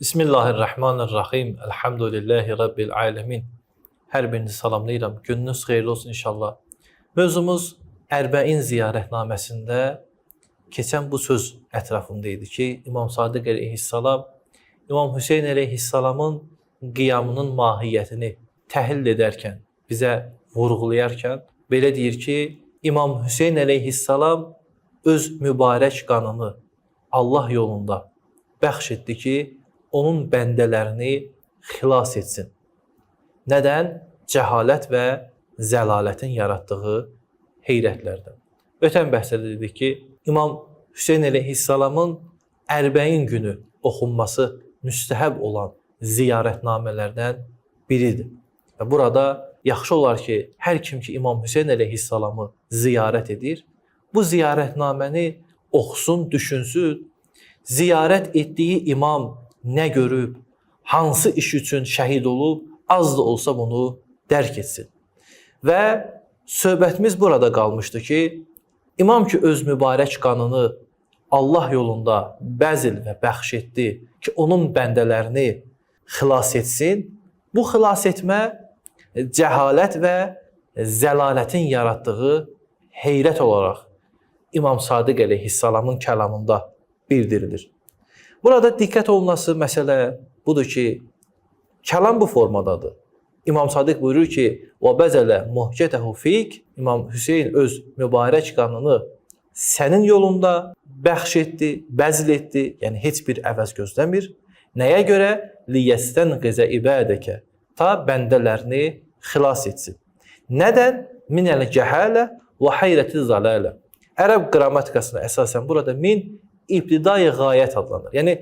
Bismillahirrahmanirrahim. Elhamdülillahi Rabbil alemin. Hər birinizi salamlayıram. Gününüz xeyirli olsun inşallah. Mövzumuz Ərbəin ziyarətnaməsində keçən bu söz ətrafında idi ki, İmam Sadiq əleyhissalam, İmam Hüseyn əleyhissalamın qiyamının mahiyyətini təhlil edərkən, bizə vurğulayarkən, belə deyir ki, İmam Hüseyn əleyhissalam öz mübarək qanını Allah yolunda bəxş etdi ki, onun bəndələrini xilas etsin. Nədən? Cəhalət və zəlalətin yaratdığı heyrətlərdən. Ötən bəhsdə dedik ki, İmam Hüseyn əleyhissalamın Ərbəin günü oxunması müstəhəb olan ziyarətnamələrdən biridir. Və burada yaxşı olar ki, hər kim ki İmam Hüseyn əleyhissalamı ziyarət edir, bu ziyarətnaməni oxusun, düşünsün, ziyarət etdiyi imam nə görüb, hansı iş üçün şəhid olub, az da olsa bunu dərk etsin. Və söhbətimiz burada qalmışdı ki, imam ki öz mübarək qanını Allah yolunda bəzil və bəxş etdi ki, onun bəndələrini xilas etsin, bu xilas etmə cəhalət və zəlalətin yaratdığı heyrət olaraq İmam Sadiq əleyhissalamın kəlamında bildirilir. Burada diqqət olunması məsələ budur ki, kəlam bu formadadır. İmam Sadiq buyurur ki, وَبَزَلَ مُحْجَتَهُ فِيكِ İmam Hüseyn öz mübarək qanını sənin yolunda bəxş etdi, bəzl etdi, yəni heç bir əvəz gözləmir. Nəyə görə? لِيَسْتَنْقِزَ İbədəkə ta bəndələrini xilas etsin. Nədən? مِنَ الْجَهَالَ وَحَيْرَةِ الزَّلَالَ Ərəb qrammatikasına əsasən burada min ibtidai qayət adlanır. Yəni,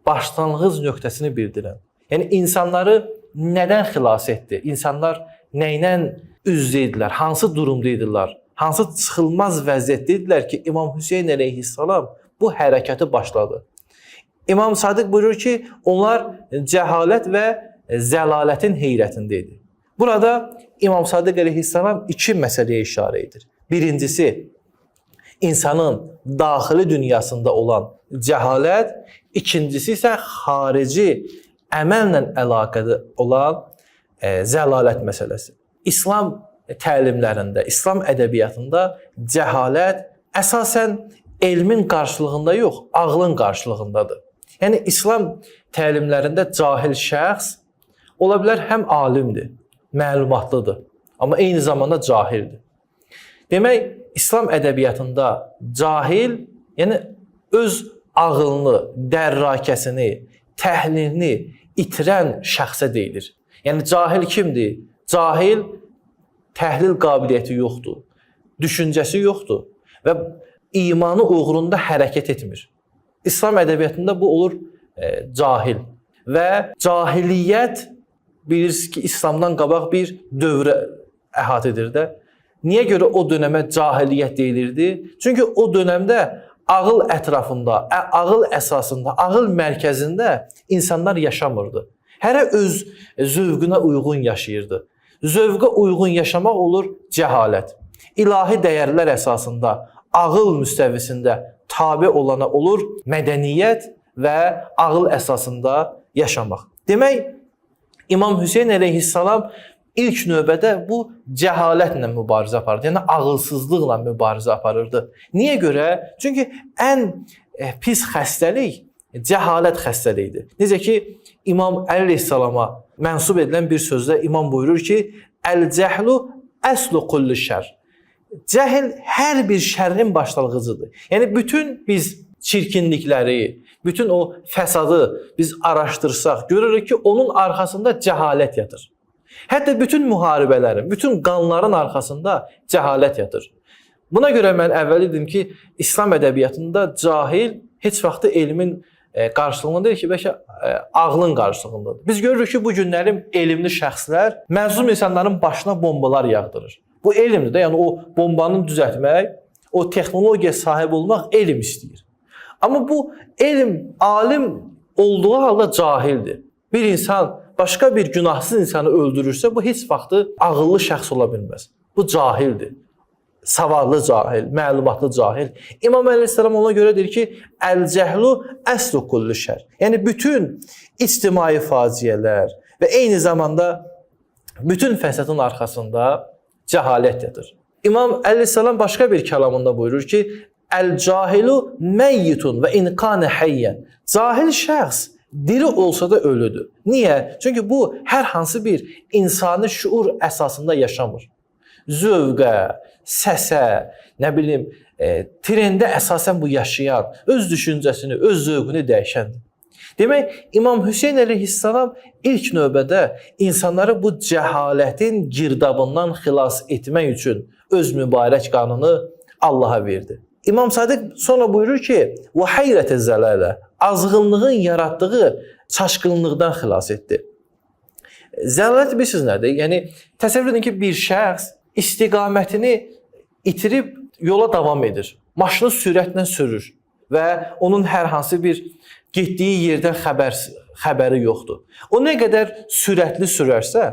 başlanğıc nöqtəsini bildirən. Yəni, insanları nədən xilas etdi? İnsanlar nəylə üz-üzə idilər? Hansı durumda idilər? Hansı çıxılmaz vəziyyətdə idilər ki, İmam Hüseyn əleyhissalam bu hərəkəti başladı? İmam Sadiq buyurur ki, onlar cəhalət və zəlalətin heyrətində idi. Burada İmam Sadiq əleyhissalam iki məsələyə işarə edir. Birincisi, insanın daxili dünyasında olan cəhalət, ikincisi isə xarici əməllə əlaqədə olan zəlalət məsələsi. İslam təlimlərində, İslam ədəbiyyatında cəhalət əsasən elmin qarşılığında yox, ağlın qarşılığındadır. Yəni, İslam təlimlərində cahil şəxs ola bilər həm alimdir, məlumatlıdır, amma eyni zamanda cahildir. Demək, İslam ədəbiyyatında cahil, yəni öz ağılını, dərrakəsini, təhlilini itirən şəxsə deyilir. Yəni, cahil kimdir? Cahil təhlil qabiliyyəti yoxdur, düşüncəsi yoxdur və imanı uğrunda hərəkət etmir. İslam ədəbiyyatında bu olur cahil və cahiliyyət bilirsiniz ki, İslamdan qabaq bir dövrə əhatə edir də. Niyə görə o dönəmə cahiliyyət deyilirdi? Çünki o dönəmdə ağıl ətrafında, ağıl əsasında, ağıl mərkəzində insanlar yaşamırdı. Hərə öz zövqünə uyğun yaşayırdı. Zövqə uyğun yaşamaq olur cəhalət. İlahi dəyərlər əsasında, ağıl müstəvisində tabe olana olur mədəniyyət və ağıl əsasında yaşamaq. Demək, İmam Hüseyn əleyhissalam İlk növbədə bu cəhalətlə mübarizə aparırdı, yəni ağılsızlıqla mübarizə aparırdı. Niyə görə? Çünki ən pis xəstəlik cəhalət xəstəliyidir. Necə ki, İmam əleyhissalama mənsub edilən bir sözdə İmam buyurur ki, Əl-cəhlu əslu kulli şər. Cəhil hər bir şərrin başlanğıcıdır. Yəni, bütün biz çirkinlikləri, bütün o fəsadı biz araşdırsaq, görürük ki, onun arxasında cəhalət yatır. Hətta bütün müharibələrin, bütün qanların arxasında cəhalət yatır. Buna görə mən əvvəl dedim ki, İslam ədəbiyyatında cahil heç vaxtı elmin qarşılığında deyil ki, bəlkə ağlın qarşılığındadır. Biz görürük ki, bu günlərin elmli şəxslər məzlum insanların başına bombalar yağdırır. Bu elmdir də, yəni o bombanı düzəltmək, o texnologiya sahib olmaq elm istəyir. Amma bu elm, alim olduğu halda cahildir. Bir insan başqa bir günahsız insanı öldürürsə, bu heç vaxtı ağıllı şəxs ola bilməz. Bu cahildir. savadlı cahil, məlumatlı cahil. İmam əleyhissalam ona görə deyir ki, əl-cəhlu əslu kullu şər. Yəni bütün ictimai faciələr və eyni zamanda bütün fəsadın arxasında cəhalət yatır. İmam əleyhissalam başqa bir kəlamında buyurur ki, əl-cahilu məyyitun və in kana hayyan. Cahil şəxs diri olsa da ölüdür. Niyə? Çünki bu hər hansı bir insani şuur əsasında yaşamır. Zövqə, səsə, nə bilim, trendə əsasən bu yaşayan, öz düşüncəsini, öz zövqünü dəyişəndir. Demək, İmam Hüseyn əleyhissalam ilk növbədə insanları bu cəhalətin girdabından xilas etmək üçün öz mübarək qanını Allaha verdi. İmam Sadiq sonra buyurur ki, وَحَيْرَةِ الزَّلَالَ azğınlığın yaratdığı çaşqınlıqdan xilas etdi. Zəlalət bilirsiniz nədir? Yəni, təsəvvür edin ki, bir şəxs istiqamətini itirib yola davam edir. Maşını sürətlə sürür və onun hər hansı bir getdiyi yerdən xəbəri yoxdur. O nə qədər sürətli sürərsə,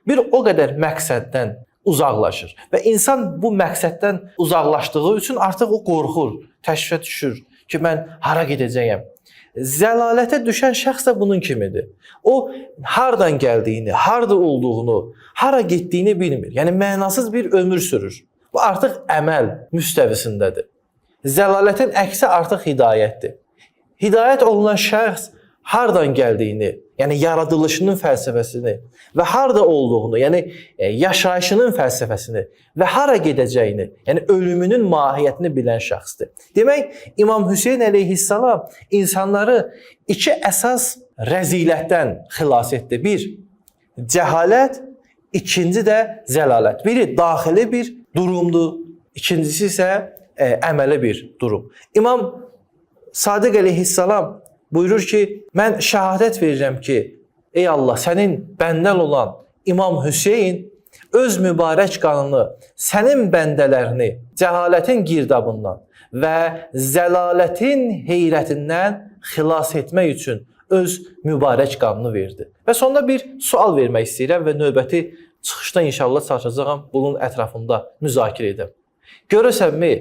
bir o qədər məqsəddən uzaqlaşır. Və insan bu məqsəddən uzaqlaşdığı üçün artıq o qorxur, təşvişə düşür ki, mən hara gedəcəyəm. Zəlalətə düşən şəxs də bunun kimidir. O, hardan gəldiyini, harada olduğunu, hara getdiyini bilmir. Yəni, mənasız bir ömür sürür. Bu artıq əməl müstəvisindədir. Zəlalətin əksi artıq hidayətdir. Hidayət olunan şəxs hardan gəldiyini, yəni yaradılışının fəlsəfəsini və harada olduğunu, yəni yaşayışının fəlsəfəsini və hara gedəcəyini, yəni ölümünün mahiyyətini bilən şəxsdir. Demək, İmam Hüseyn əleyhissalam insanları iki əsas rəzilətdən xilas etdi. Bir, cəhalət, ikinci də zəlalət. Biri daxili bir durumdur, ikincisi isə əməli bir durum. İmam Sadiq əleyhissalam buyurur ki, mən şəhadət verirəm ki, ey Allah, sənin bəndən olan İmam Hüseyn öz mübarək qanını, sənin bəndələrini cəhalətin girdabından və zəlalətin heyrətindən xilas etmək üçün öz mübarək qanını verdi. Və sonda bir sual vermək istəyirəm və növbəti çıxışda inşallah çalışacağam bunun ətrafında müzakirə edəm. Görəsənmi,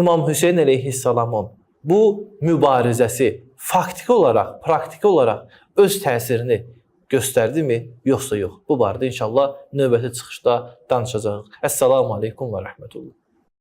İmam Hüseyn əleyhissalamın bu mübarizəsi faktiki olaraq, praktiki olaraq öz təsirini göstərdimi, yoxsa yox? Bu barədə inşallah növbəti çıxışda danışacağıq. Əssalamu aleykum və rəhmətullah.